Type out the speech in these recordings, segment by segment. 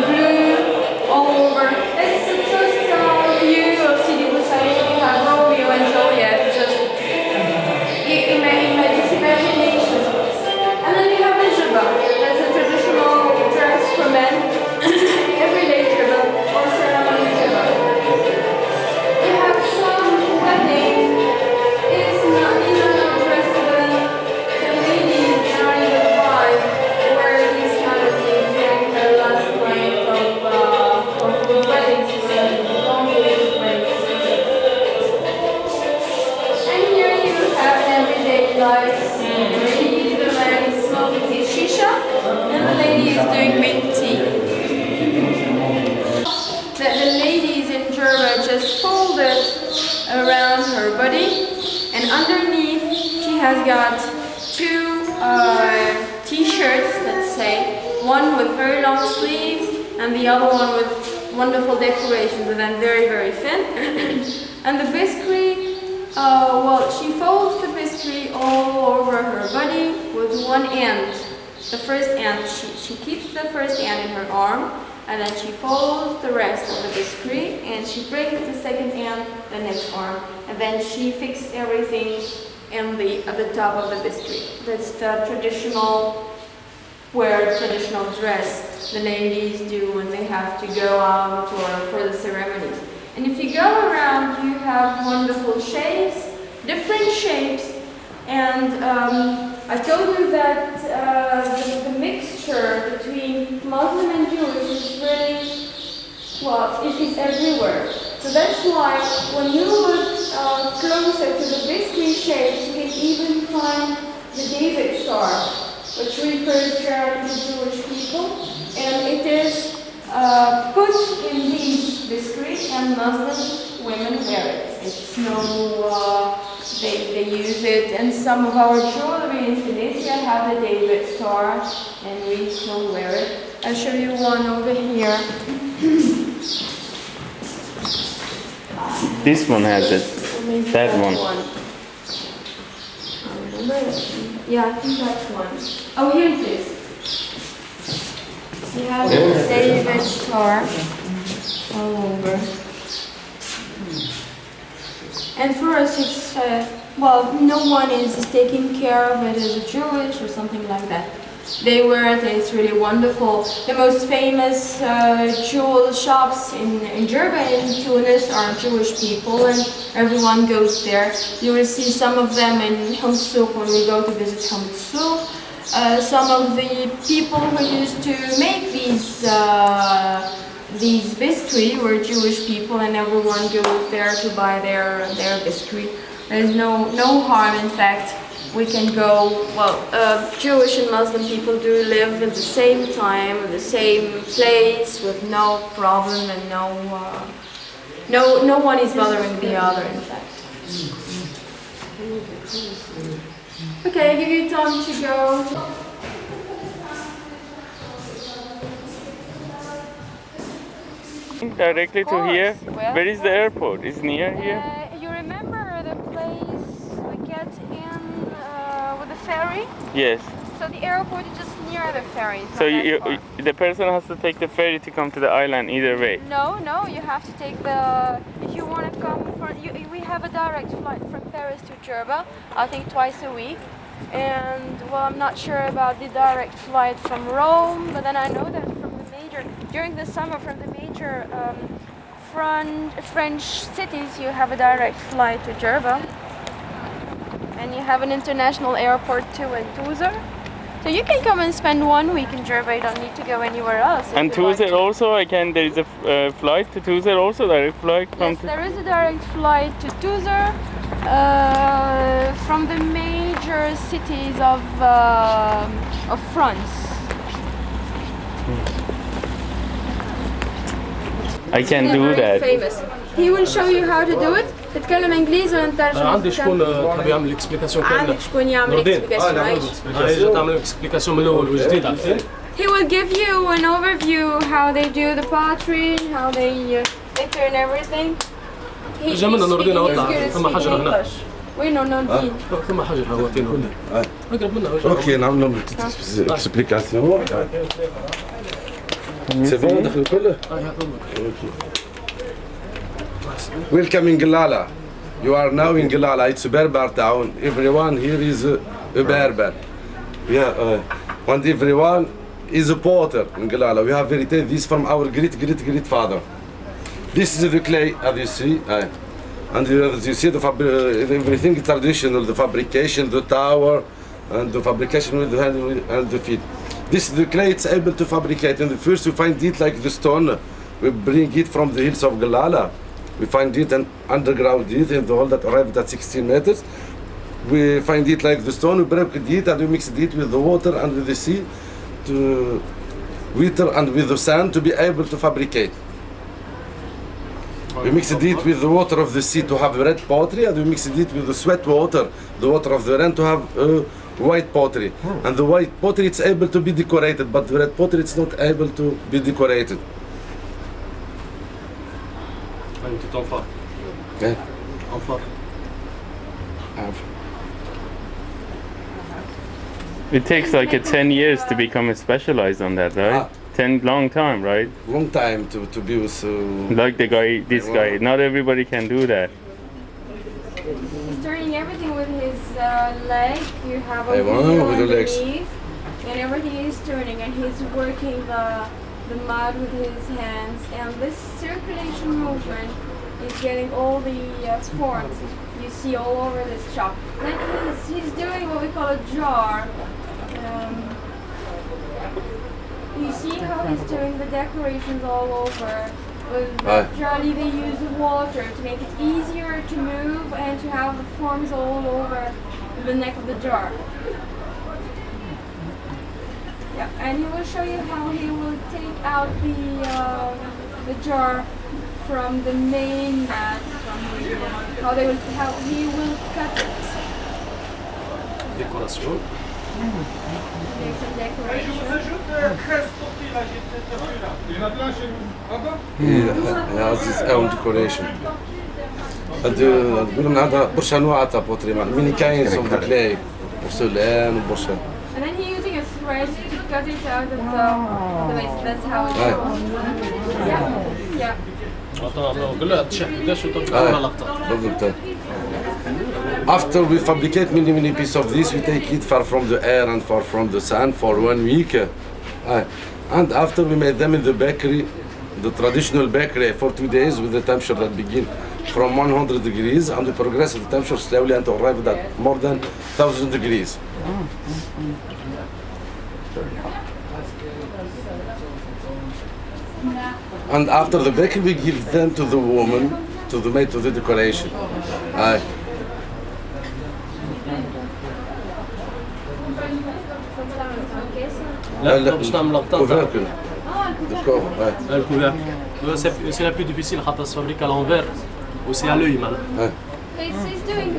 blue all over. It's just a view of Sidi Bouzid. You have Romeo and Juliet, just this imagination. And then you have the juba. That's a traditional dress for men. Everyday juba or ceremony juba. You have some weddings. It's not even a dress, but the ladies are in the vibe where these kind of things during the last night of weddings, long weddings. And here you have everyday life. The man is smoking his shisha, and the lady is doing mint tea. The ladies in Jura just folded around her body, and underneath she has got two t-shirts, let's say, one with very long sleeves and the other one with wonderful decorations, and then very, very thin. And the biscuit, well, she folds the biscuit all over her body with one end. The first end, she keeps the first end in her arm, and then she folds the rest of the biscuit, and she brings the second end the next arm, and then she fixes everything at the top of the biscuit. That's the traditional traditional dress the ladies do when they have to go out or for the ceremonies. And if you go around, you have wonderful shapes, different shapes, and I told you that the mixture between Muslim and Jewish is really, well, it is everywhere. So that's why when you look closer to the biscuit shapes, you can even find the David star, which refers generally to Jewish people, and it is put in these biscuits, and Muslim women wear it. It's no, they use it, and some of our jewelry in Tunisia have the David star, and we still wear it. I'll show you one over here. This one has it. That one. I remember it. Yeah, I think that's one. Oh, here it is. You have the David star all over. And for us, it's, well, no one is taking care of it as a Jewish or something like that. They wear it, and it's really wonderful. The most famous jewel shops in Jerba and Tunis are Jewish people, and everyone goes there. You will see some of them in Hamsouk when we go to visit Hamsouk. Some of the people who used to make these biscuits were Jewish people, and everyone goes there to buy their biscuit. There's no harm, in fact. We can go, well, Jewish and Muslim people do live at the same time, in the same place, with no problem, and no one is bothering the other, in fact. Okay, I give you time to go. Directly to here. Well, Where is the airport? Is near here? You remember the place we get in with the ferry? Yes. So the airport is just near the ferry. So the person has to take the ferry to come to the island either way? No, you have to take if you want to come, we have a direct flight from Paris to Jerba, I think twice a week. And well, I'm not sure about the direct flight from Rome, but then I know that during the summer from the major French cities, you have a direct flight to Jerba. And you have an international airport too in Tuzla. So you can come and spend 1 week in Jerba, you don't need to go anywhere else. And Tuzla also, there is a flight to Tuzla also, direct flight from... Yes, there is a direct flight to Tuzla from the major cities of France. I can do that. Famous. He will show you how to do it. تتكلم انجليزي ولا نترجم؟ عندي شكون تحب يعمل اكسبليكاسيون كامله؟ عندك شكون يعمل اكسبليكاسيون؟ اجي تعمل اكسبليكاسيون من الاول وجديد عرفتي؟ He will give you an overview how they do the pottery, how they turn everything. اجا منا نوردينا وطلع ثم حجر هنا. وينو نوردين؟ ثم حجر هواتين هنا. اقرب منا. اوكي نعمل لهم اكسبليكاسيون. C'est bon داخل كله. Welcome in Galala. You are now in Galala. It's a Berber town. Everyone here is a Berber. Yeah, and everyone is a potter in Galala. We have heritage this from our great father. This is the clay, as you see. And as you see, everything is traditional. The fabrication, the tower, and the fabrication with the hand and the feet. This is the clay. It's able to fabricate. And first, we find it like the stone. We bring it from the hills of Galala. We find it and underground it in the hole that arrived at 16 meters. We find it like the stone, we break it and we mix it with the water and with the sea, to water and with the sand to be able to fabricate. We mix it with the water of the sea to have red pottery, and we mix it with the sweat water, the water of the rain, to have white pottery. And the white pottery it's able to be decorated, but the red pottery it's not able to be decorated. انت تنفر Okay. انفر. It takes like 10 years to become specialized on that, right? 10 long time, right? Long time to be so. Like this guy. Not everybody can do that. He's turning everything with his leg. You have a Hey, wow, wheel with the legs. underneath, and everything is turning, and he's working the mud with his hands, and this circulation movement is getting all the forms you see all over this shop. Then he's doing what we call a jar. You see how he's doing the decorations all over. With the jolly, they use water to make it easier to move and to have the forms all over the neck of the jar. Yeah, and he will show you how he will take out the jar from the main mat, from how he will cut it. Décoration. Make some decoration. Yeah, this is own decoration. نقول من عندها برشا أنواع تاع بوتري ميني كاينز اوف ذا كلاي بورسلان وبرشا. And then he's using a thread to cut it out of the base. That's how it goes. Yeah, yeah. قول لها تشحن قداش وترجع لقطة. بالضبط. After we fabricate many pieces of this, we take it far from the air and far from the sun for 1 week. And after we made them in the bakery, the traditional bakery, for 2 days with the temperature that begin from 100 degrees, and we progress the temperature slowly until arrive at more than 1000 degrees. And after the bakery, we give them to the woman, to the maid, to the decoration. لا باش نعمل لقطة. Couvercle. D'accord, ouais. الكوفركل. C'est la plus difficile خاطر se fabrique à l'envers ou c'est à l'œil maintenant. He's doing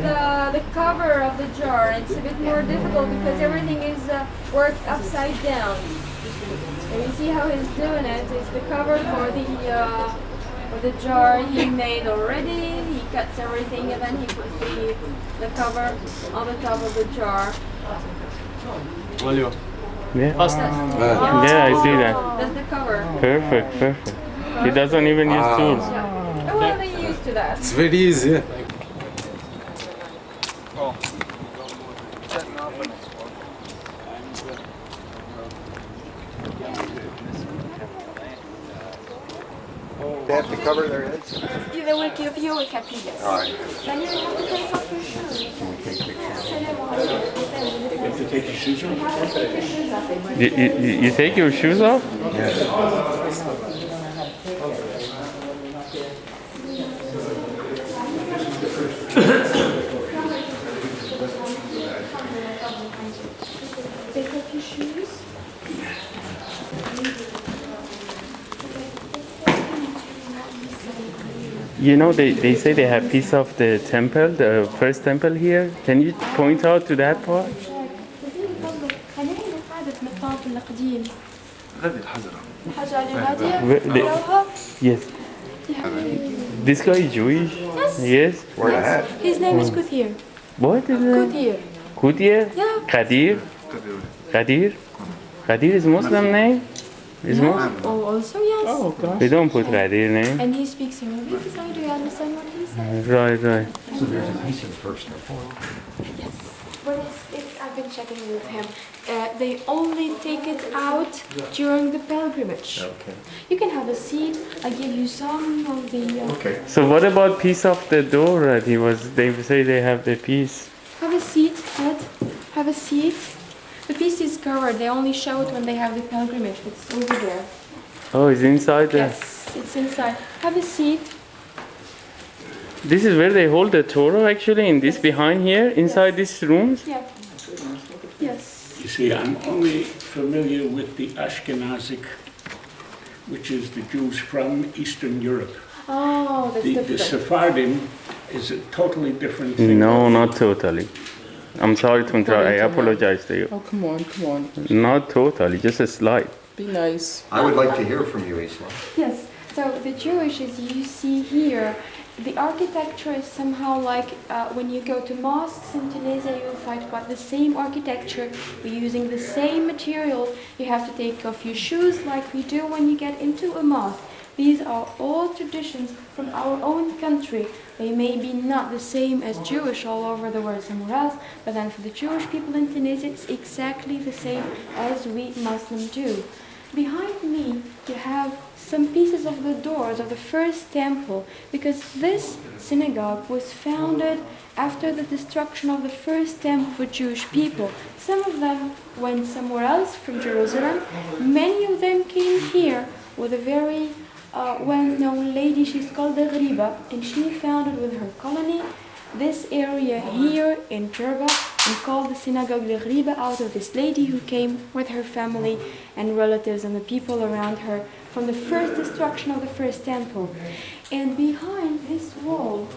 the cover of the jar. It's a bit more difficult because everything is worked upside down. And you see how he's doing it. It's the cover for the jar he made already. He cuts everything and then he puts the cover on the top of the jar. واليوم. Yeah. Fast. Yeah, I see that. That's the cover. Perfect. He doesn't even use tools. Yeah. Well, they're used to that. It's very easy. They have to cover their heads. They will give you a capilla. All right. Then you have to take off your shoes. You have to take your shoes off. You take your shoes off? Take off your shoes. You know, they say they have piece of the temple, the first temple here. Can you point out to that part? Yes. This guy is Jewish? Yes. Wear a hat. His name is Kuthir. What is it? Kuthir. Kuthir? Yeah. Qadir? Qadir is Muslim name? Is more? Oh, also yes. Oh, gosh. They don't put Ghadir name. And he speaks Arabic, so do you understand what he says? Right, right. So there's a piece of first temple. Yes. But I've been checking with him. They only take it out during the pilgrimage. Okay. You can have a seat. I give you some of the. Okay. So what about piece of the door that he was? They say they have the piece. Have a seat, Ed. Have a seat. The piece is covered. They only show it when they have the pilgrimage. It's over there. Oh, it's inside there. Yes, it's inside. Have a seat. This is where they hold the Torah actually, in this behind here, inside these rooms. Yeah. Yes. You see, I'm only familiar with the Ashkenazic, which is the Jews from Eastern Europe. Oh, that's The different. Sephardim is a totally different thing. No, not totally. I'm sorry to interrupt. I apologize to you. Oh, come on, come on. Not totally, just a slight. Be nice. I would like to hear from you, Islam. Yes. So the Jewish, as you see here, the architecture is somehow like when you go to mosques in Tunisia, you'll find about the same architecture. We're using the same material. You have to take off your shoes like we do when you get into a mosque. These are all traditions from our own country. They may be not the same as Jewish all over the world somewhere else, but then for the Jewish people in Tunisia, it's exactly the same as we Muslims do. Behind me, you have some pieces of the doors of the first temple, because this synagogue was founded after the destruction of the first temple for Jewish people. Some of them went somewhere else from Jerusalem. Many of them came here with a very well-known lady. She's called the Ghriba, and she founded with her colony this area here in Jerba and called the synagogue the Ghriba out of this lady who came with her family and relatives and the people around her from the first destruction of the first temple. And behind this wall,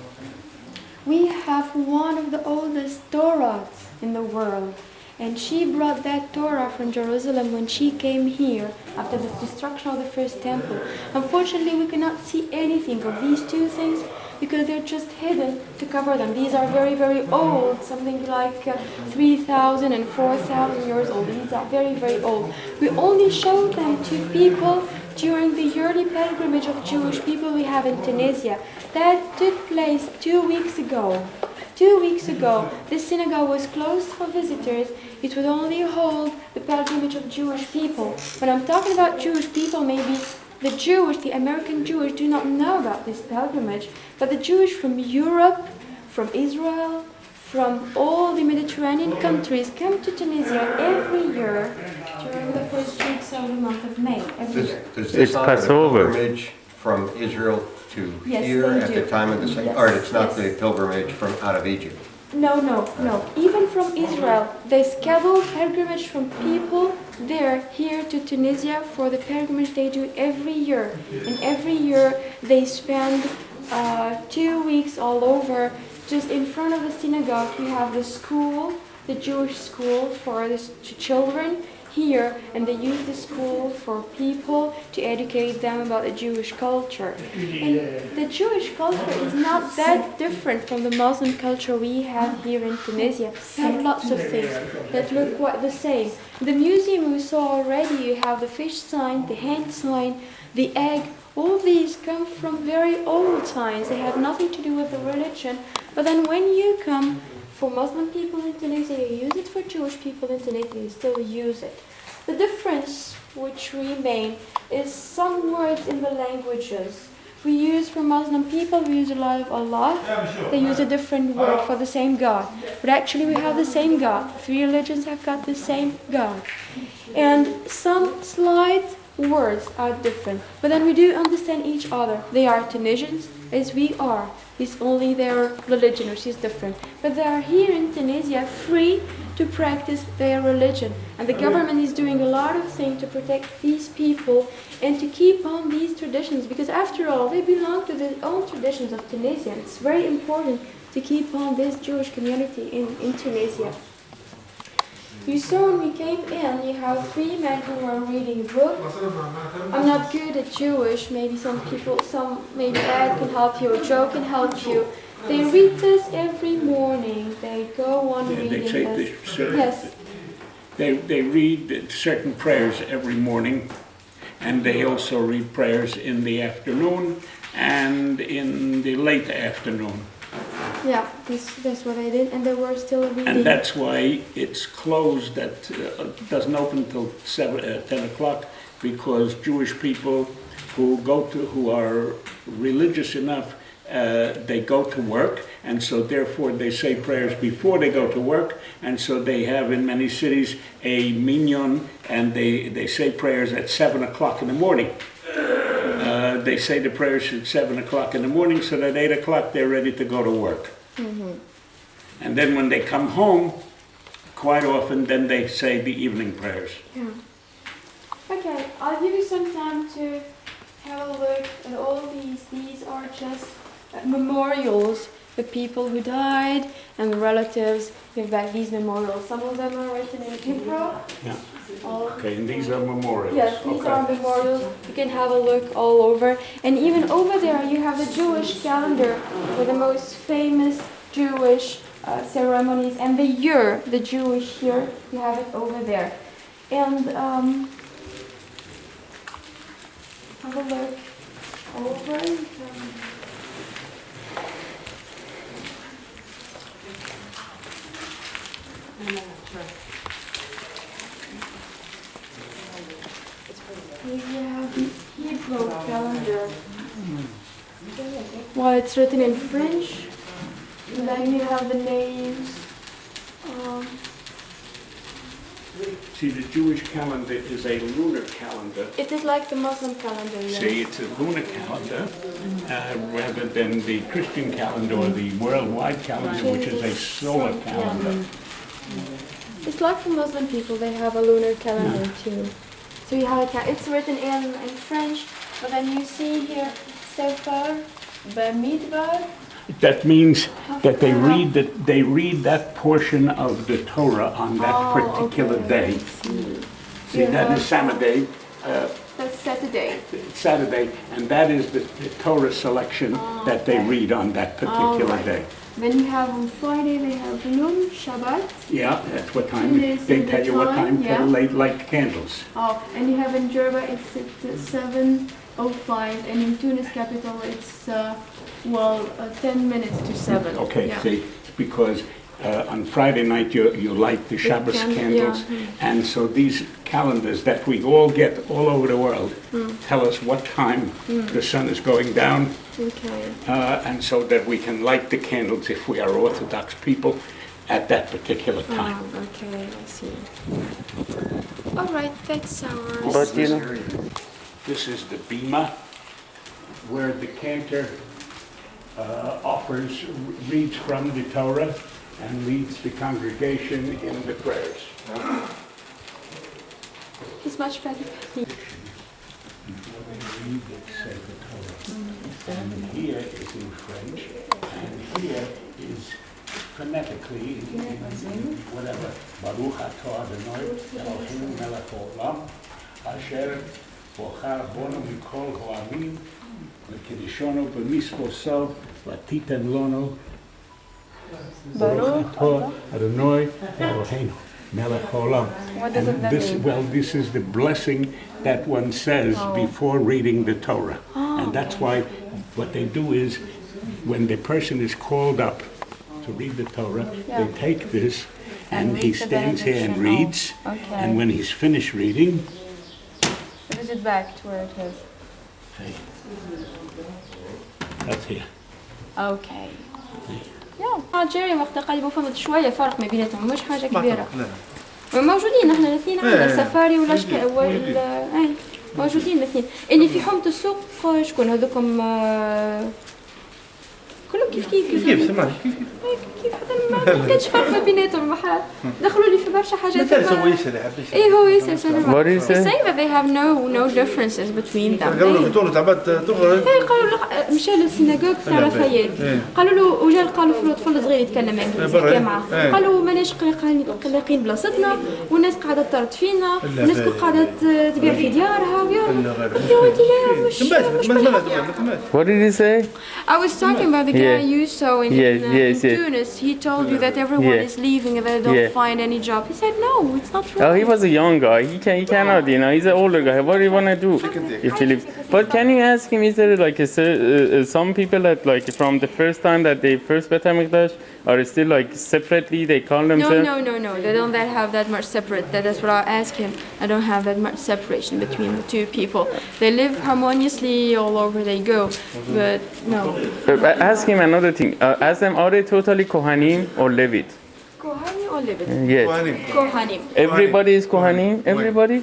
we have one of the oldest Torahs in the world. And she brought that Torah from Jerusalem when she came here after the destruction of the first temple. Unfortunately, we cannot see anything of these two things because they're just hidden to cover them. These are very, very old, something like 3,000 and 4,000 years old. These are very, very old. We only showed them to people during the yearly pilgrimage of Jewish people we have in Tunisia. That took place 2 weeks ago. 2 weeks ago, this synagogue was closed for visitors. It would only hold the pilgrimage of Jewish people. When I'm talking about Jewish people, maybe the American Jewish do not know about this pilgrimage, but the Jewish from Europe, from Israel, from all the Mediterranean countries come to Tunisia every year during the first weeks of the month of May. Every year. Does It's this honor the Passover. pilgrimage from Israel to Yes, here they at do. the time of the second, Yes, or it's not yes. the pilgrimage from out of Egypt? No. Even from Israel, they schedule pilgrimage from people there here to Tunisia for the pilgrimage they do every year. And every year they spend 2 weeks all over. Just in front of the synagogue, we have the school, the Jewish school for the children here, and they use the school for people to educate them about the Jewish culture. And the Jewish culture is not that different from the Muslim culture we have here in Tunisia. We have lots of things that look quite the same. The museum we saw already, you have the fish sign, the hand sign, the egg. All these come from very old times. They have nothing to do with the religion. But then when you come for Muslim people in Tunisia, you use it. For Jewish people in Tunisia, you still use it. The difference which remain is some words in the languages. We use for Muslim people, we use a lot of Allah. They use a different word for the same God. But actually we have the same God. 3 religions have got the same God. And some slight words are different. But then we do understand each other. They are Tunisians as we are. It's only their religion which is different. But they are here in Tunisia free to practice their religion. And the government is doing a lot of things to protect these people and to keep on these traditions, because after all, they belong to the own traditions of Tunisia. It's very important to keep on this Jewish community in Tunisia. You saw when we came in, you have 3 men who are reading a book. I'm not good at Jewish, maybe maybe Ed can help you or Joe can help you. They read this every morning. They go on reading They say this. this, Yes. they read certain prayers every morning, and they also read prayers in the afternoon and in the late afternoon. Yeah, that's what I did, and they were still reading. And that's why it's closed, doesn't open till 10 o'clock, because Jewish people who are religious enough, they go to work, and so therefore they say prayers before they go to work, and so they have in many cities a minyan, and they say prayers at 7 o'clock in the morning. They say the prayers at 7 o'clock in the morning, so that 8 o'clock they're ready to go to work. Mm-hmm. And then when they come home, quite often, then they say the evening prayers. Yeah. Okay, I'll give you some time to have a look at all these. These are just memorials for people who died and relatives. We've got these memorials. Some of them are written in Hebrew. Yeah. Okay, and these are memorials. Yes, these okay. are memorials. You can have a look all over. And even over there, you have the Jewish calendar with the most famous Jewish ceremonies and the year, the Jewish year. You have it over there. And have a look over. Here you have the Hebrew calendar. Well, it's written in French. And then you have the names. See, the Jewish calendar is a lunar calendar. It is like the Muslim calendar, yes. See, it's a lunar calendar rather than the Christian calendar or the worldwide calendar, which is a solar calendar. It's like for Muslim people, they have a lunar calendar too. So you have it's written in French, but then you see here, Sefer Bamidbar. That means that they read that portion of the Torah on that particular day. See, that is Saturday. That's Saturday. Saturday, and that is the Torah selection that they read on that particular day. Then you have on Friday, they have Yom Shabbat. Yeah, that's what time. They tell you what time to light candles. Oh, and you have in Jerba, it's at 7:05, and in Tunis capital, it's 10 minutes to 7. Okay, yeah. see, because on Friday night you light the Shabbos candles, and so these calendars that we all get all over the world tell us what time the sun is going down, Okay. and so that we can light the candles if we are Orthodox people at that particular time. Oh, okay, I see. All right, that's ours. But you know, This is the bima, where the cantor reads from the Torah and leads the congregation in the prayers. It's much better. And here is in French, and here is phonetically in whatever. Baruch atah Adonai Eloheinu melech haolam asher bochar bonu mikol ha'amim v'kedishono b'misposav v'titen lono Baruch atah Adonai Eloheinu melech haolam. What does that mean? Well, this is the blessing that one says before reading the Torah. And that's why what they do is, when the person is called up to read the Torah, they take this and he stands here and reads. Okay. And when he's finished reading, What is it back to where it is? that's here. اوكي. يا جيري وقت قال بفهمت شوية فرق ما بيناتهم مش حاجة كبيرة. موجودين احنا الاثنين عندنا سفاري ولا موجودين الاثنين. اللي في حومة السوق شكون هذوكم كلهم كيف سمعني كيف حتى ما كانش فرق ما بيناتهم محال دخلوا لي في برشا حاجات. مثال هو يسأل حبيش. ايه هو يسأل سلام. What is it? He's saying that they have no differences between them. قالوا في تونس عباد تونس. قالوا له مشى للسيناغوج تاع رافاييل قالوا له وجا لقى له طفل صغير يتكلم انجليزي يحكي معاه قالوا ماناش قلقين بلاصتنا والناس قاعده تطرد فينا والناس كل قاعده تبيع في ديارها يا ودي لا مش what did he say? I was talking about the guy you saw in, Yes, yes, in yes. Tunis, he told you that everyone Yeah. is leaving and they don't Yeah. find any job. He said, no, it's not true. Oh, he was a young guy. He cannot, you know. He's an older guy. What do you wanna do if he lives? But can you ask him? Is there like some people that like from the first time that they first met Hamikdash are still like separately? They call No, themselves. no. They don't have that much separate. That's what I asked him. I don't have that much separation between the two people. They live harmoniously all over they go, but no. Ask him another thing. Ask them, are they totally Kohanim or Levit? Kohanim or Levit? Yes. Kohanim. Everybody is Kohanim? Everybody?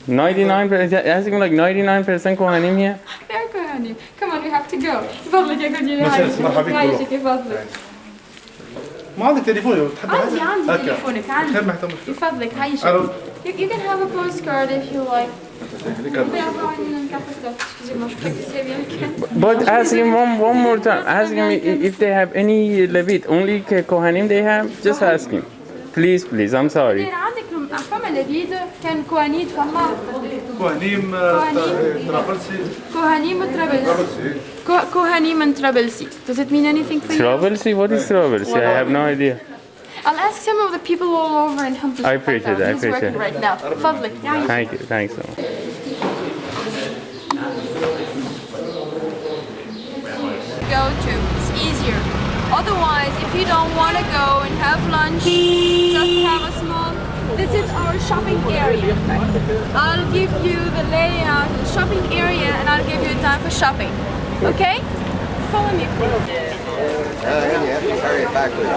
99%, ask him like 99% Kohanim here? They're Kohanim. Come on, we have to go. يفضلك يا كوني عايشك يفضلك. ما عندك تليفون عندي تليفونك عندي. يفضلك عايشك. You can have a postcard if you like. But ask him one more time. Ask him if they have any Levit. Only Kohanim they have? Just ask him. Please, I'm sorry. عندك فما لبيد كان كوانيد فما كوهانيم طرابلسي كوهانيم طرابلسي. Does it mean anything for you? Travelsi? What is Travelsi? I have no idea. I'll ask some of the people all over in Hamza. I appreciate that. He's working right now. فضلك. Thank you. Thanks so much. Go to. It's easier. Otherwise, if you don't want to go and have lunch, just have a small. This is our shopping area. I'll give you the layout of the shopping area and I'll give you time for shopping. Okay? Follow me. You have to carry it backwards.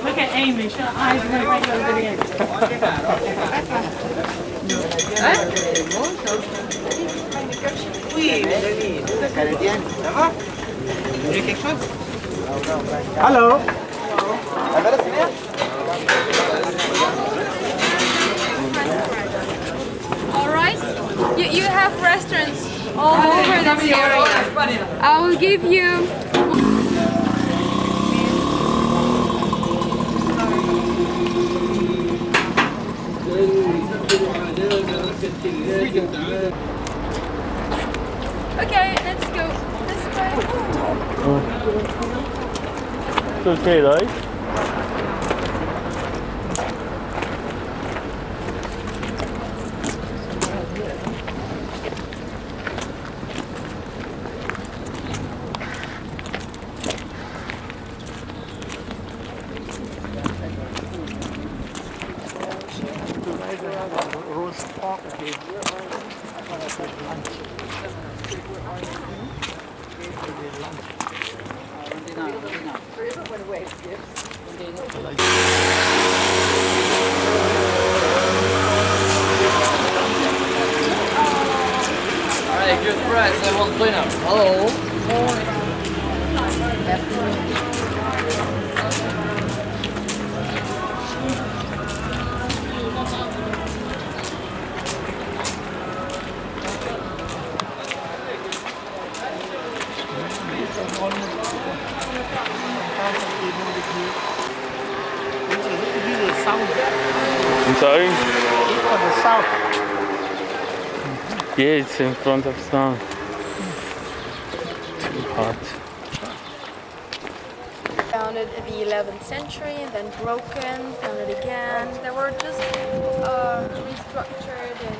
Look at Amy, her eyes went right over the end. Hello. Alright? You have restaurants all over this area. I will give you. Okay, let's go this way. It's okay, right? Alright, good price. I want clean up. Hello. Sorry? For the south. Yeah, it's in front of sun. Too hot. Founded in the 11th century, then broken, founded again. They were just restructured and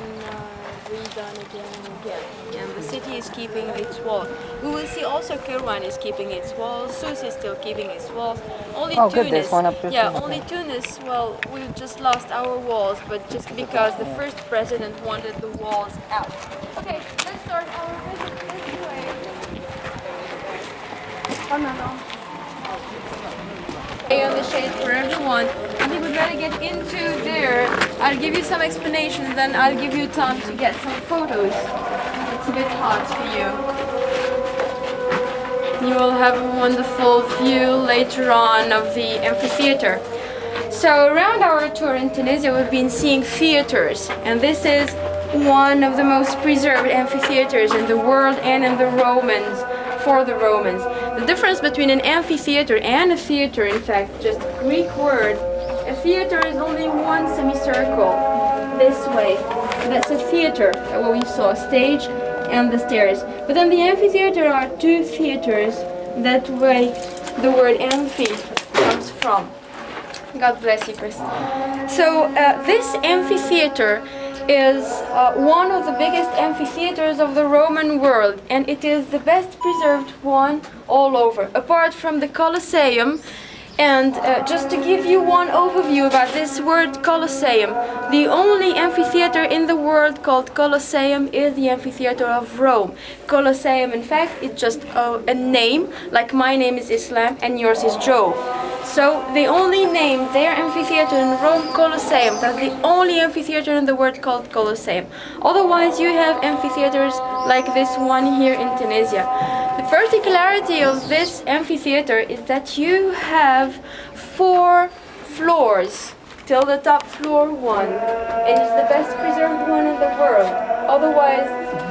redone again and again. And the city is keeping its walls. We will see also Kairouan is keeping its walls. Sousse is still keeping its walls. Only Oh, Tunis, good, there's one up there yeah, too. only Tunis. Well, we've just lost our walls, but just because the first president wanted the walls out. Okay, let's start our visit this way. Oh no, no. On the shade for everyone. I think we better get into there. I'll give you some explanations, then I'll give you time to get some photos. It's a bit hot for you. You will have a wonderful view later on of the amphitheater. So around our tour in Tunisia, we've been seeing theaters, and this is one of the most preserved amphitheaters in the world and in the Romans, for the Romans. The difference between an amphitheater and a theater, in fact, just a Greek word. A theater is only one semicircle this way. That's a theater, what we saw, stage and the stairs. But in the amphitheater are two theaters. That way the word amphi comes from. God bless you, Chris. So this amphitheater is one of the biggest amphitheaters of the Roman world, and it is the best preserved one all over, apart from the Colosseum. And just to give you one overview about this word Colosseum, the only amphitheater in the world called Colosseum is the amphitheater of Rome. Colosseum, in fact, it's just a name, like my name is Islam and yours is Joe. So they only named their amphitheater in Rome Colosseum. That's the only amphitheater in the world called Colosseum. Otherwise, you have amphitheaters like this one here in Tunisia. The particularity of this amphitheater is that you have 4 floors till the top floor 1. It is the best preserved one in the world. Otherwise,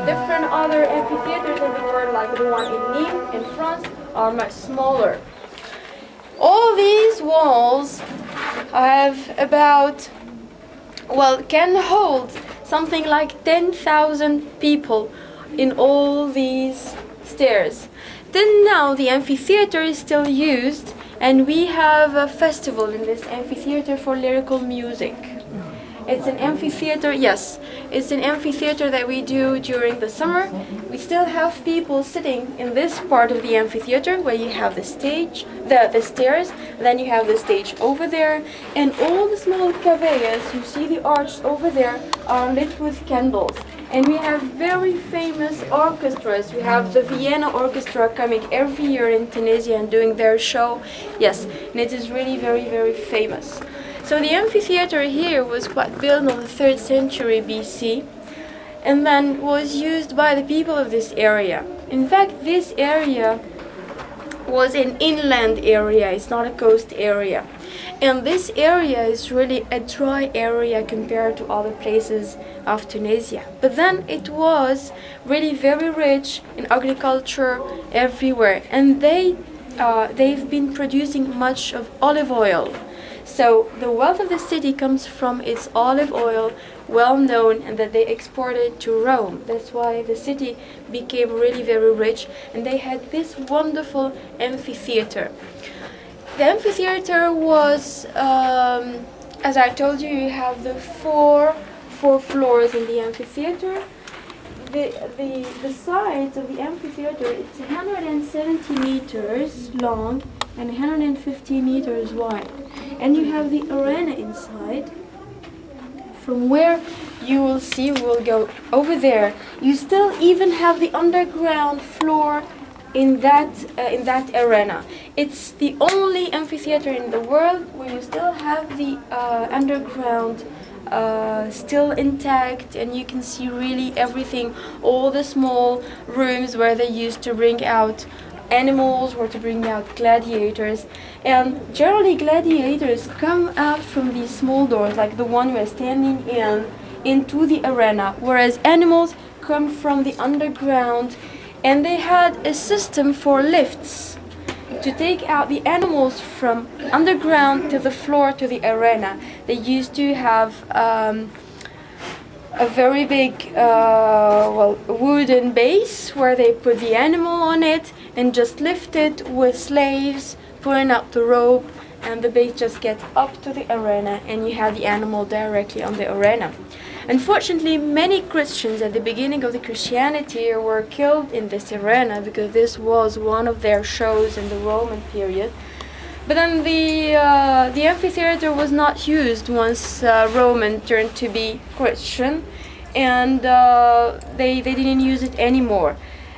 different other amphitheaters in the world, like the one in Nîmes in France, are much smaller. All these walls have about, well, can hold something like 10,000 people in all these stairs. Till now, the amphitheater is still used, and we have a festival in this amphitheater for lyrical music. It's an amphitheater, yes, it's an amphitheater that we do during the summer. We still have people sitting in this part of the amphitheater where you have the stage, the stairs, then you have the stage over there, and all the small caveas, you see the arch over there, are lit with candles. And we have very famous orchestras. We have the Vienna Orchestra coming every year in Tunisia and doing their show. Yes, and it is really very, very famous. So the amphitheater here was built in the 3rd century BC and then was used by the people of this area. In fact, this area was an inland area, it's not a coast area. And this area is really a dry area compared to other places of Tunisia. But then it was really very rich in agriculture everywhere. And they've been producing much of olive oil. So the wealth of the city comes from its olive oil, well known, and that they exported to Rome. That's why the city became really very rich, and they had this wonderful amphitheater. The amphitheater was, as I told you, you have the four floors in the amphitheater. The sides of the amphitheater, it's 170 meters long and 150 meters wide. And you have the arena inside, from where you will see, we will go over there. You still even have the underground floor in that arena. It's the only amphitheater in the world where you still have the underground still intact, and you can see really everything, all the small rooms where they used to bring out animals or to bring out gladiators. And generally gladiators come out from these small doors, like the one we're standing in, into the arena, whereas animals come from the underground. And they had a system for lifts. to take out the animals from underground to the floor to the arena. They used to have a very big wooden base where they put the animal on it and just lift it with slaves pulling up the rope, and the base just gets up to the arena and you have the animal directly on the arena. Unfortunately, many Christians at the beginning of the Christianity were killed in this arena because this was one of their shows in the Roman period. But then the amphitheater was not used once Roman turned to be Christian, and they didn't use it anymore.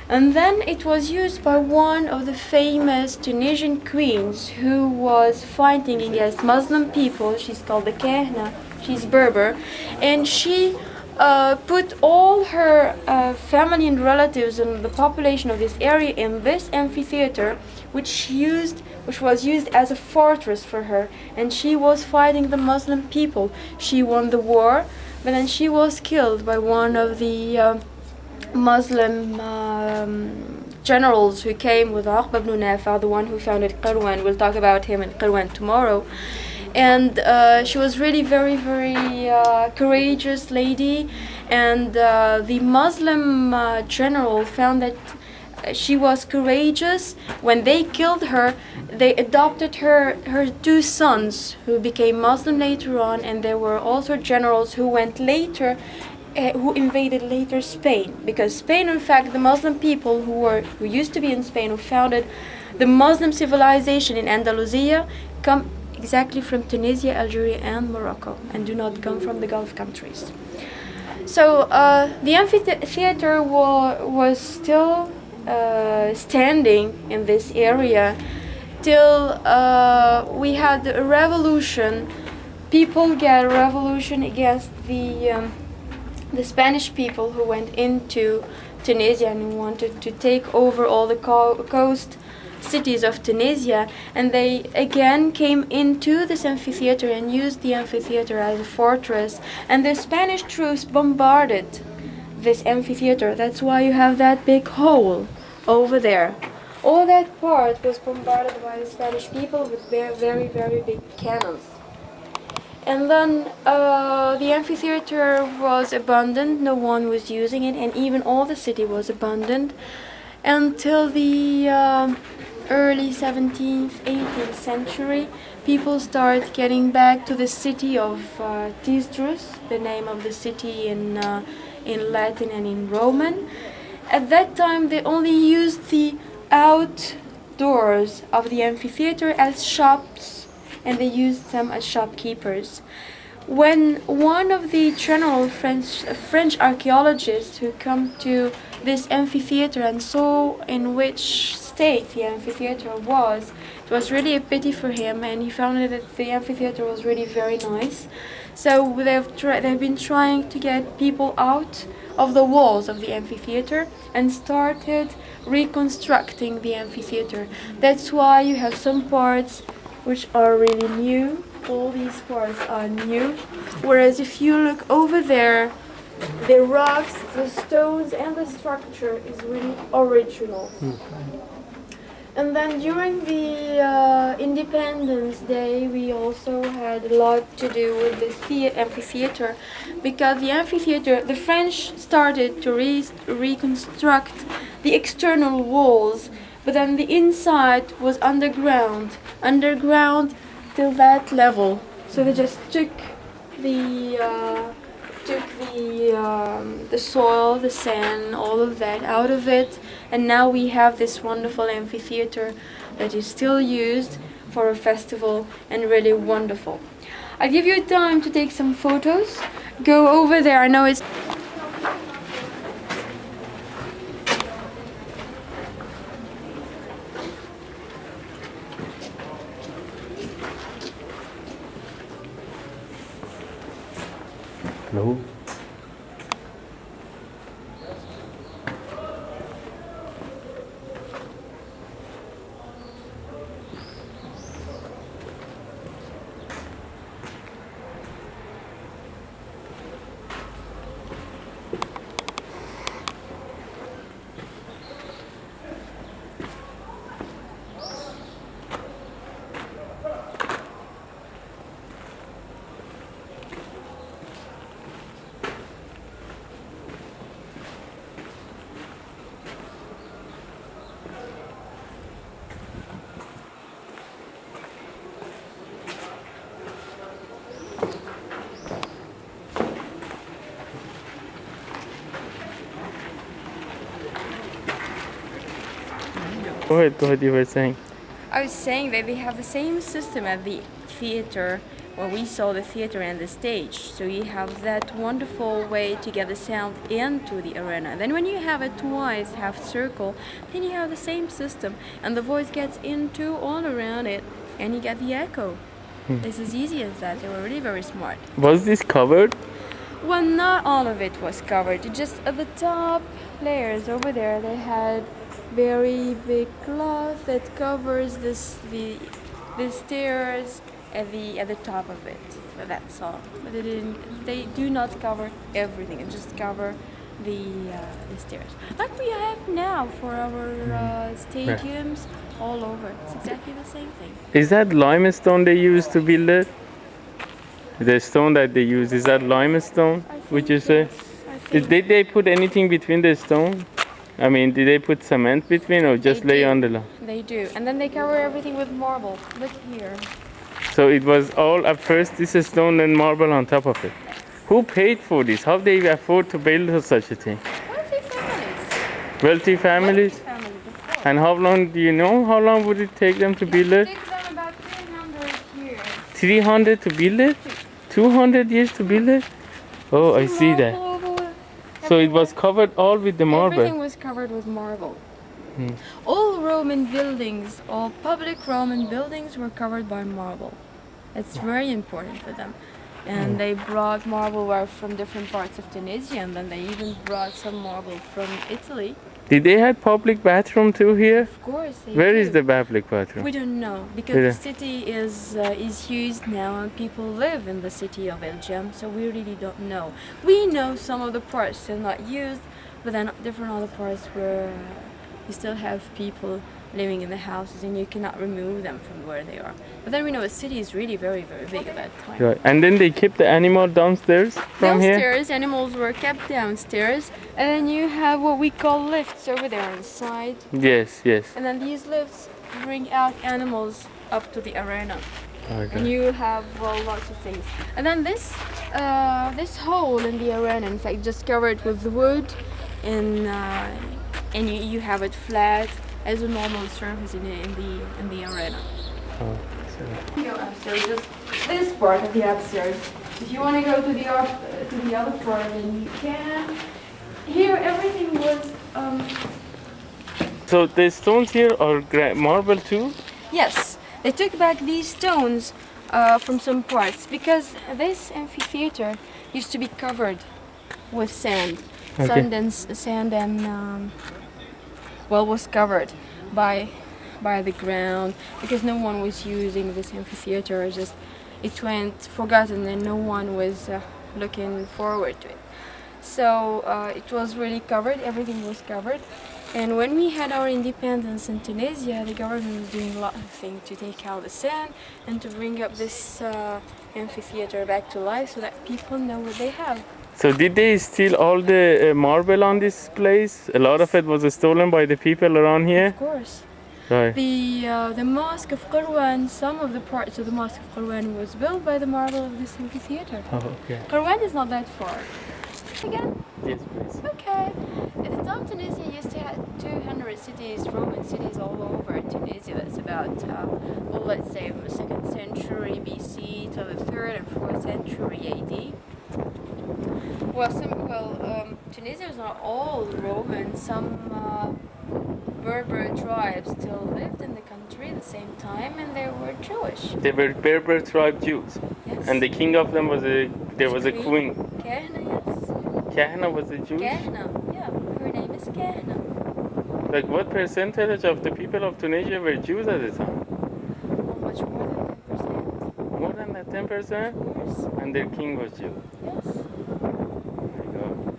And then it was used by one of the famous Tunisian queens who was fighting against Muslim people. She's called the Kahna. She's Berber, and she put all her family and relatives and the population of this area in this amphitheater, which was used as a fortress for her, and she was fighting the Muslim people. She won the war, but then she was killed by one of the Muslim generals who came with Aqba ibn Nafi', the one who founded Qirwan. We'll talk about him in Qirwan tomorrow. And she was really very, very courageous lady, and the Muslim general found that she was courageous. When they killed her, they adopted her two sons who became Muslim later on, and there were also generals who went later who invaded later Spain, because Spain, in fact, the Muslim people who used to be in Spain, who founded the Muslim civilization in Andalusia, come exactly from Tunisia, Algeria, and Morocco, and do not come from the Gulf countries. So the amphitheater was still standing in this area till we had a revolution. People get a revolution against the Spanish people who went into Tunisia and who wanted to take over all the coast cities of Tunisia, and they again came into this amphitheater and used the amphitheater as a fortress, and the Spanish troops bombarded this amphitheater. That's why you have that big hole over there. All that part was bombarded by the Spanish people with very, very, very big cannons. And then the amphitheater was abandoned, no one was using it, and even all the city was abandoned until the early 17th, 18th century. People start getting back to the city of Tisdrus, the name of the city in Latin and in Roman. At that time, they only used the outdoors of the amphitheater as shops, and they used them as shopkeepers. When one of the general French archaeologists who come to this amphitheater and saw in which state the amphitheater was, it was really a pity for him, and he found that the amphitheater was really very nice. So they've been trying to get people out of the walls of the amphitheater and started reconstructing the amphitheater. That's why you have some parts which are really new. All these parts are new. Whereas if you look over there, the rocks, the stones, and the structure is really original. And then during the Independence Day, we also had a lot to do with the amphitheater, because the amphitheater, the French started to reconstruct the external walls, but then the inside was underground till that level. So they just took the soil, the sand, all of that out of it, and now we have this wonderful amphitheater that is still used for a festival and really wonderful. I'll give you time to take some photos. Go over there. I know it's No. Go ahead, you were saying. I was saying that they have the same system at the theater when we saw the theater and the stage. So you have that wonderful way to get the sound into the arena. Then when you have it twice, half circle, then you have the same system and the voice gets into all around it and you get the echo. It's as easy as that. They were really very smart. Was this covered? Well, not all of it was covered. Just at the top layers over there, they had very big cloth that covers the stairs at the top of it. But that's all. But they do not cover everything. They just cover the stairs, like we have now for our stadiums all over. It's exactly the same thing. Is that limestone they use to build it? The stone that they use, is that limestone? Would you say? Did they put anything between the stone? I mean, did they put cement between or just lay on the line? They do. And then they cover everything with marble. Look here. So it was all at first this is stone and marble on top of it. Who paid for this? How they afford to build such a thing? Wealthy families. Wealthy families? And how long, do you know how long would it take them to build it? It takes them about 300 years. 300 to build it? 200 years to build it? Oh, I see that. So it was covered all with the marble. Everything was covered with marble. All Roman buildings, all public Roman buildings were covered by marble. It's very important for them. And they brought marble from different parts of Tunisia, and then they even brought some marble from Italy. Did they have public bathroom too here? Of course they Where do. is the public bathroom? We don't know, because the city is used now and people live in the city of Belgium, so we really don't know. We know some of the parts are not used, but then different other parts where you still have people living in the houses and you cannot remove them from where they are. But then we know the city is really very, very big at that time. Right. And then they keep the animal downstairs from here? Downstairs, animals were kept downstairs, and then you have what we call lifts over there on the side. Yes, yes. And then these lifts bring out animals up to the arena. Okay. And you have lots of things. And then this hole in the arena, in fact, just covered with wood, and you have it flat as a normal surface in the arena. Oh, Go upstairs, just this part of the upstairs. If you want to go to the other part, then you can. Here, everything was. So the stones here are marble too? Yes, they took back these stones from some parts because this amphitheater used to be covered with sand. Okay. Sand and was covered by the ground because no one was using this amphitheater. It went forgotten and no one was looking forward to it. So it was really covered. Everything was covered. And when we had our independence in Tunisia, the government was doing a lot of things to take out the sand and to bring up this amphitheater back to life so that people know what they have. So did they steal all the marble on this place? A lot of it was stolen by the people around here? Of course. Right. The Mosque of Qarwan, some of the parts of the Mosque of Qarwan was built by the marble of this amphitheater. Oh, okay. Qarwan is not that far. Again? Yes, please. Okay. At the time, Tunisia used to have 200 cities, Roman cities all over Tunisia. That's about, let's say from the 2nd century BC to the 3rd and 4th century AD. Tunisia was not all Roman. Some Berber tribes still lived in the country at the same time, and they were Jewish. They were Berber tribe Jews. Yes. And the king of them was a queen. Kahna, yes. Kahna was a Jew? Kahna, yeah. Her name is Kahna. Like what percentage of the people of Tunisia were Jews at the time? Much more than 10%. More than that, 10%? Of course. And their king was Jew. Yes. Oh my God.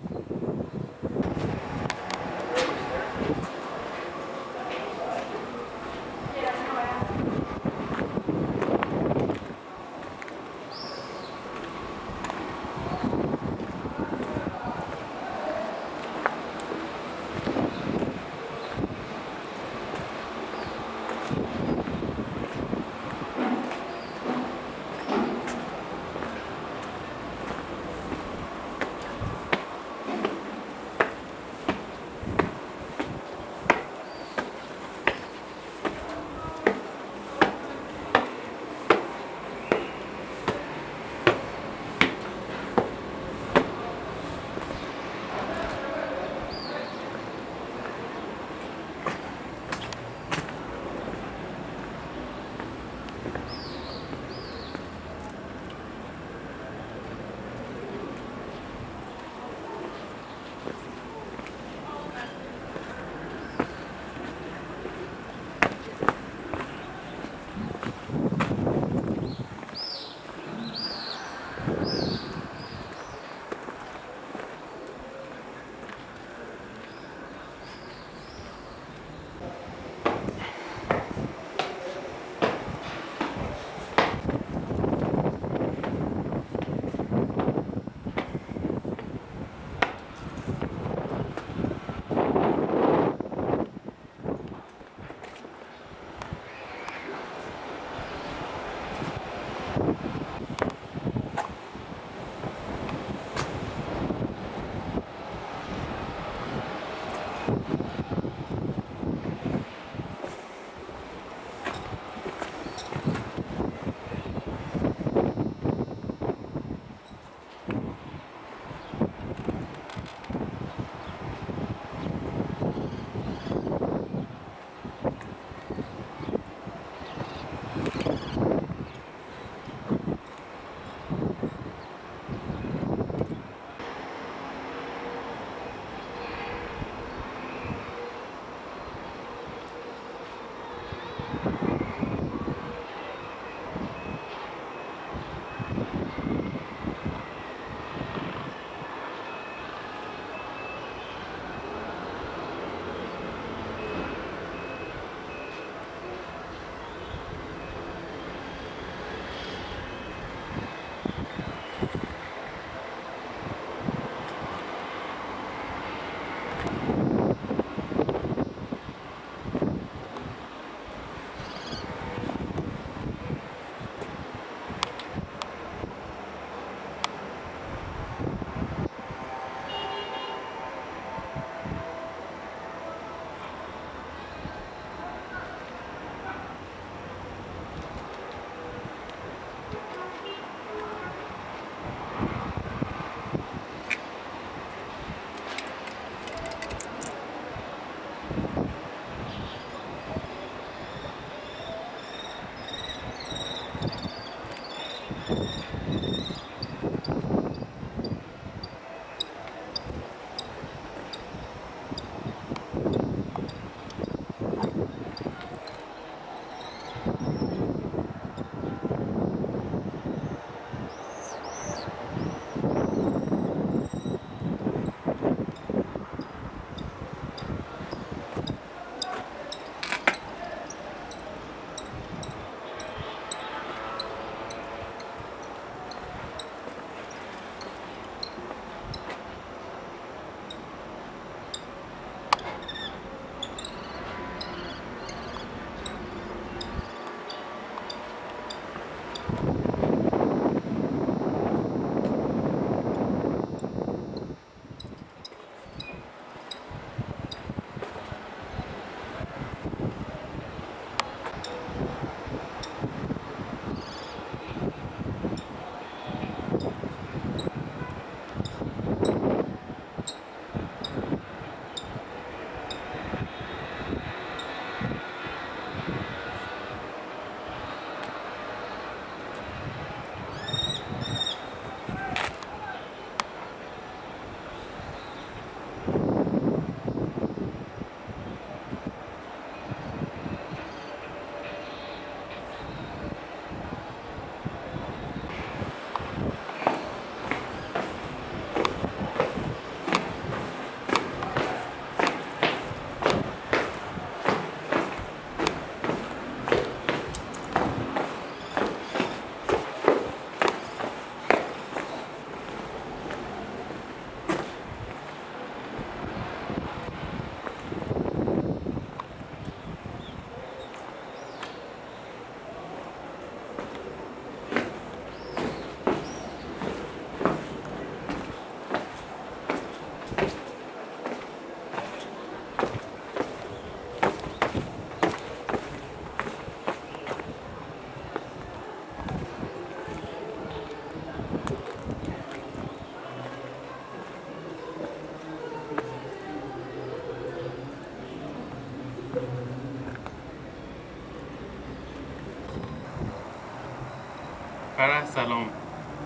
فرح سلام.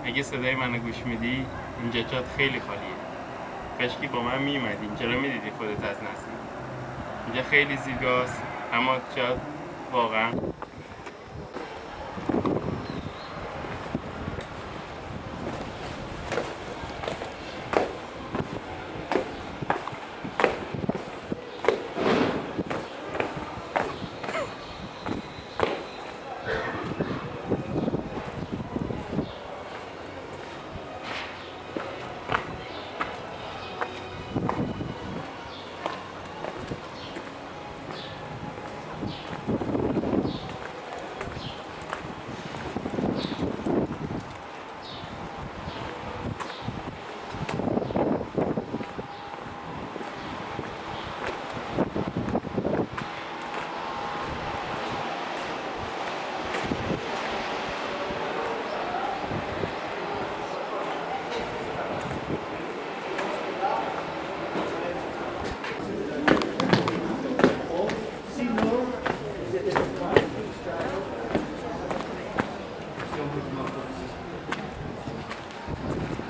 اگه صدای منو گوش میدی اینجا جات خیلی خالیه. کاشکی با من میومدی. چرا میدیدی خودت از نزدیک؟ اینجا خیلی زیباست اما جات واقعا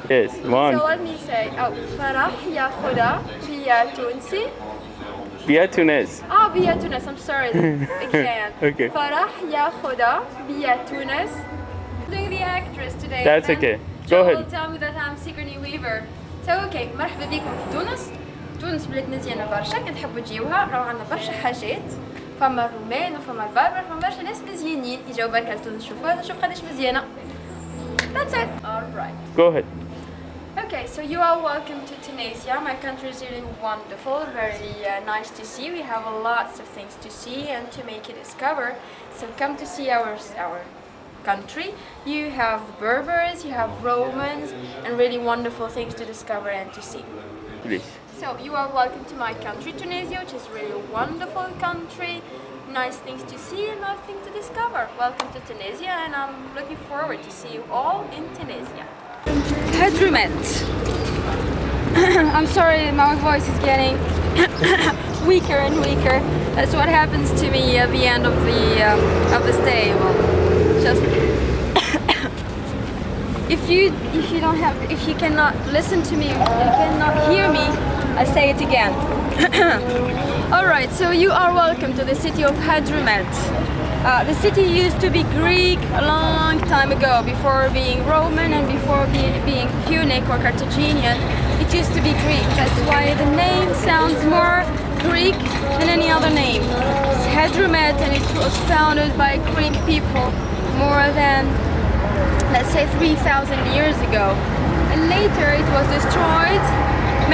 Yes, one. So let me say, فرح ياخدها بيا تونسي. بیا تونس. بيا تونس. I'm sorry again. Okay. فرح ياخدها بيا تونس. Doing the actress today. That's and okay. Go Joe ahead. will tell me that I'm Sigourney Weaver. So okay, مرحبا بكم في تونس. تونس بلاد مزيانة برشا، كان تحبوا تجيوها راهو عندنا برشا حاجات. فما الرومان وفما البربر، فما برشا ناس مزيانين يجاو بركة لتونس شوفوها شوف قداش مزيانة. That's it. Alright. Go ahead. Okay, so you are welcome to Tunisia. My country is really wonderful, very nice to see. We have lots of things to see and to make you discover. So come to see our country. You have the Berbers, you have Romans, and really wonderful things to discover and to see. Please. So you are welcome to my country, Tunisia, which is really a wonderful country. Nice things to see and nice things to discover. Welcome to Tunisia, and I'm looking forward to see you all in Tunisia. Hadrumet. I'm sorry, my voice is getting weaker and weaker. That's what happens to me at the end of the stay. Well, just if you cannot listen to me, you cannot hear me, I say it again. Alright, so you are welcome to the city of Hadrumet. The city used to be Greek a long time ago, before being Roman and before being Punic or Carthaginian. It used to be Greek. That's why the name sounds more Greek than any other name. It's Hadrumet, and it was founded by Greek people more than, let's say, 3,000 years ago. And later it was destroyed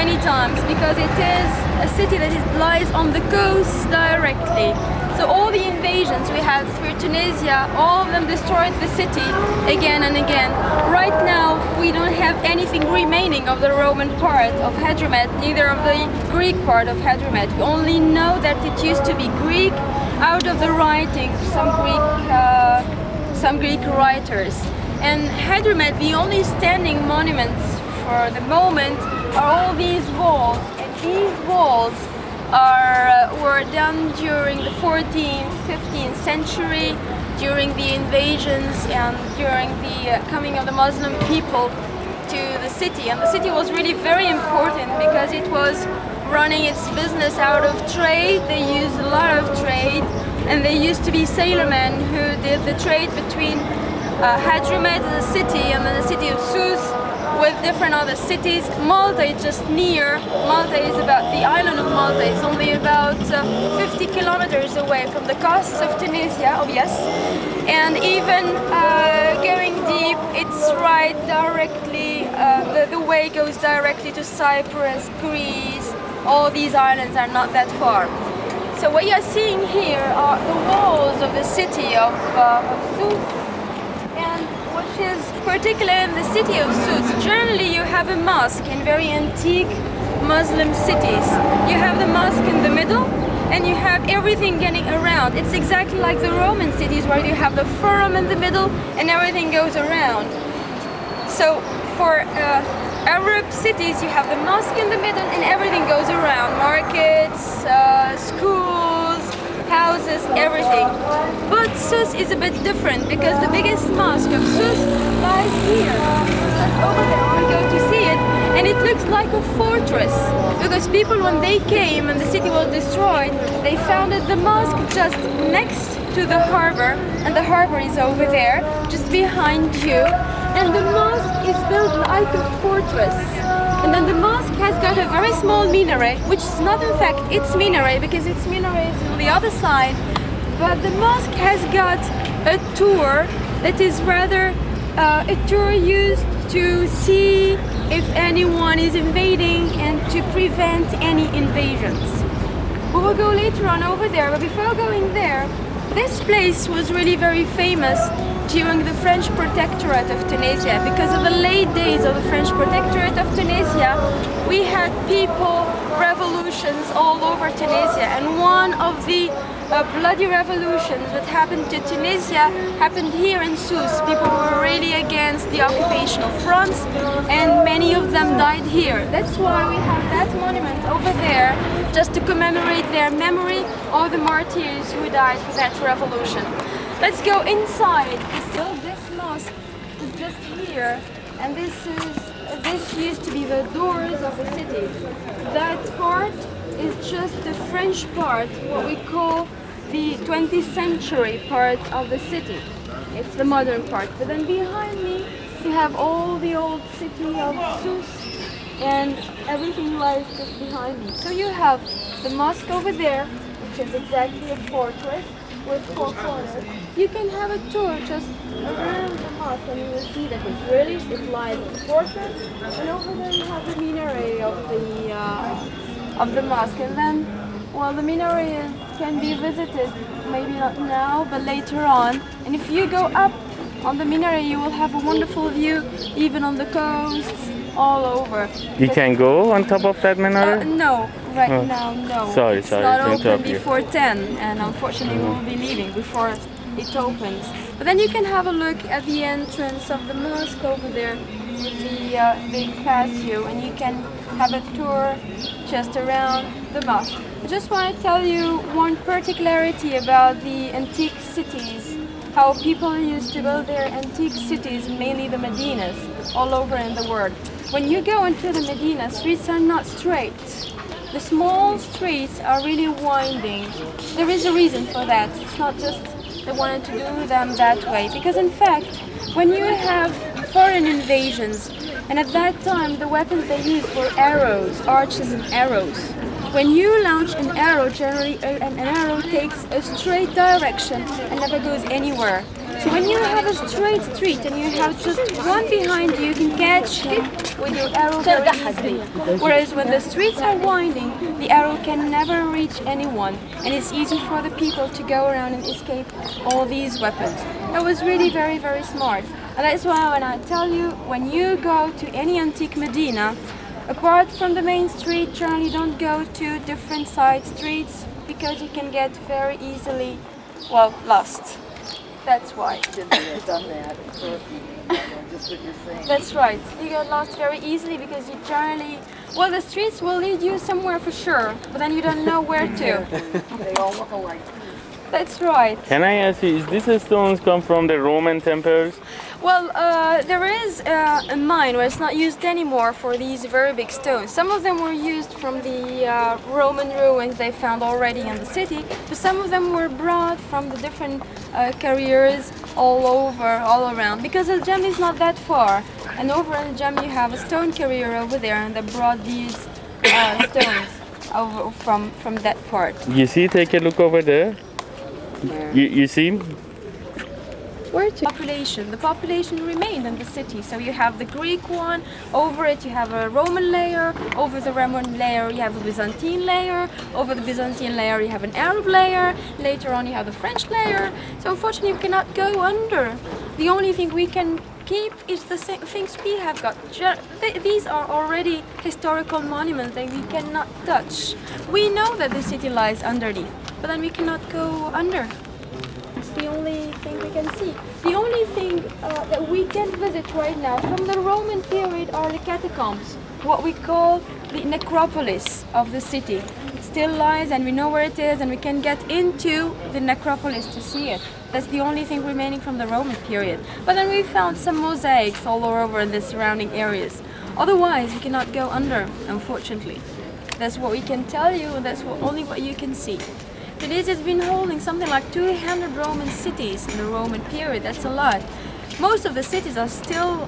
many times because it is a city that lies on the coast directly. So all the invasions we had through Tunisia, all of them destroyed the city again and again. Right now we don't have anything remaining of the Roman part of Hadrumet, neither of the Greek part of Hadrumet. We only know that it used to be Greek out of the writings of some Greek writers. And Hadrumet, the only standing monuments for the moment are all these walls, and these walls were done during the 14th, 15th century, during the invasions and during the coming of the Muslim people to the city. And the city was really very important because it was running its business out of trade. They used a lot of trade, and they used to be sailormen who did the trade between Hadrumet, the city, and then the city of Sousse, with different other cities. Malta is just near. Malta is about, the island of Malta is only about 50 kilometers away from the coasts of Tunisia, oh yes. And even going deep, it's right directly, the way goes directly to Cyprus, Greece. All these islands are not that far. So what you're seeing here are the walls of the city of Sousse. And which is particular in the city of Sousse. Generally you have a mosque in very antique Muslim cities. You have the mosque in the middle and you have everything getting around. It's exactly like the Roman cities where you have the forum in the middle and everything goes around. So for Arab cities you have the mosque in the middle and everything goes around. Markets, schools, houses, everything. But Sus is a bit different because the biggest mosque of Sus lies here. Just over there, we go to see it, and it looks like a fortress. Because people, when they came and the city was destroyed, they founded the mosque just next to the harbor, and the harbor is over there, just behind you. And the mosque is built like a fortress. And then the mosque has got a very small minaret, which is not in fact its minaret, because its minaret is on the other side. But the mosque has got a tour that is rather a tour used to see if anyone is invading and to prevent any invasions. We will go later on over there, but before going there, this place was really very famous during the French Protectorate of Tunisia. Because of the late days of the French Protectorate of Tunisia, we had people, revolutions all over Tunisia, and one of the bloody revolutions that happened to Tunisia happened here in Sousse. People were really against the occupation of France, and many of them died here. That's why we have that monument over there, just to commemorate their memory, all the martyrs who died for that revolution. Let's go inside. So this mosque is just here, and this used to be the doors of the city. That part is just the French part, what we call the 20th century part of the city. It's the modern part. But then behind me, you have all the old city of Sousse, and everything lies just behind me. So you have the mosque over there, which is exactly a fortress with 4 corners. You can have a tour just around the mosque, and you will see that it lies in a fortress. And over there you have the minaret of the mosque. And then, well, the minaret can be visited, maybe not now, but later on. And if you go up on the minaret, you will have a wonderful view, even on the coasts, all over. You can go on top of that minaret? No, right now, no. Sorry, it's sorry not to open interrupt you. before 10, and unfortunately we will be leaving before it opens. But then you can have a look at the entrance of the mosque over there, the big patio, and you can have a tour just around the mosque. I just want to tell you one particularity about the antique cities, how people used to build their antique cities, mainly the Medinas, all over in the world. When you go into the Medina, streets are not straight. The small streets are really winding. There is a reason for that. It's not just they wanted to do them that way. Because in fact, when you have foreign invasions, and at that time the weapons they used were arrows, archers and arrows. When you launch an arrow, generally an arrow takes a straight direction and never goes anywhere. So when you have a straight street and you have just one behind you, you can catch him with your arrow very easily. Whereas when the streets are winding, the arrow can never reach anyone, and it's easy for the people to go around and escape all these weapons. That was really very, very smart. And that's why when I tell you, when you go to any antique Medina, apart from the main street, generally don't go to different side streets, because you can get very easily, well, lost. That's why. That's right. You get lost very easily because you generally, well, the streets will lead you somewhere for sure, but then you don't know where to. They all look alike. That's right. Can I ask you, is these stones come from the Roman temples? Well, there is a mine where it's not used anymore for these very big stones. Some of them were used from the Roman ruins they found already in the city, but some of them were brought from the different carriers all around, because the gem is not that far. And over in the gem you have a stone carrier over there, and they brought these stones over from that part. You see, take a look over there. You see? Where to? The population remained in the city. So you have the Greek one, over it you have a Roman layer, over the Roman layer you have a Byzantine layer, over the Byzantine layer you have an Arab layer, later on you have the French layer. So unfortunately we cannot go under. The only thing we can keep is the things we have got. These are already historical monuments that we cannot touch. We know that the city lies underneath, but then we cannot go under. It's the only thing we can see. The only thing that we can visit right now from the Roman period are the catacombs, what we call the necropolis of the city. It's still lies and we know where it is and we can get into the necropolis to see it. That's the only thing remaining from the Roman period. But then we found some mosaics all over in the surrounding areas. Otherwise, you cannot go under, unfortunately. That's what we can tell you, and that's only what you can see. Tunisia has been holding something like 200 Roman cities in the Roman period. That's a lot. Most of the cities are still,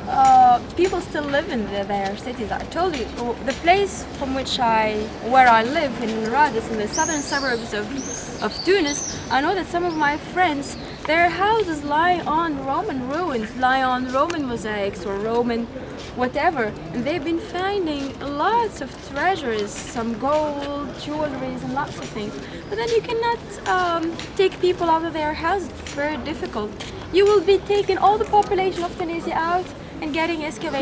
people still live in their cities. I told you, the place from where I live in Rhodes, in the southern suburbs of Tunis, I know that some of my friends, their houses lie on Roman ruins, lie on Roman mosaics or Roman whatever, and they've been finding lots of treasures, some gold, jewelries, and lots of things. But then you cannot take people out of their houses. It's very difficult. You will be taking all the population of Tunisia out and getting excavated.